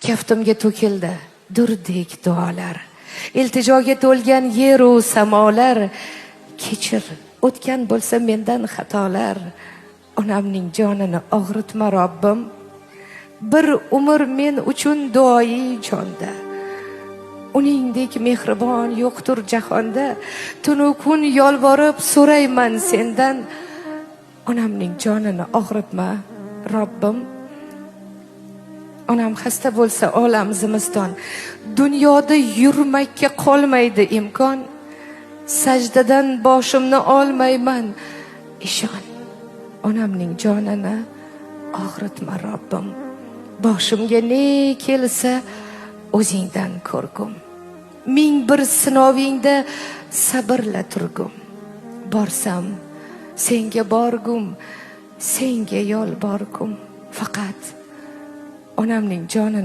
kaftimga to'kildi durdek duolar, iltijoga to'lgan yeru samolar. Kechir, o'tgan bo'lsa mendan xatolar, onamning jonini og'ritma Robbim. Bir umr men uchun duoyi jonda, uningdek mehribon yo'qdir jahonda. Tunu kun yolvorib so'rayman sendan, onamning jonini og'ritma Robbim. Onam xasta bo'lsa olam zimiston, dunyoda yurmakka qolmaydi imkon. Sajdadan boshimni olmayman, ishon, onamning jonini og'ritma Robbim. Boshimga ne kelsa o'zingdan ko'rgum, ming bir sinovingda sabrla turgum. Borsam senga borgum, senga yolborgum, faqat onamning jonini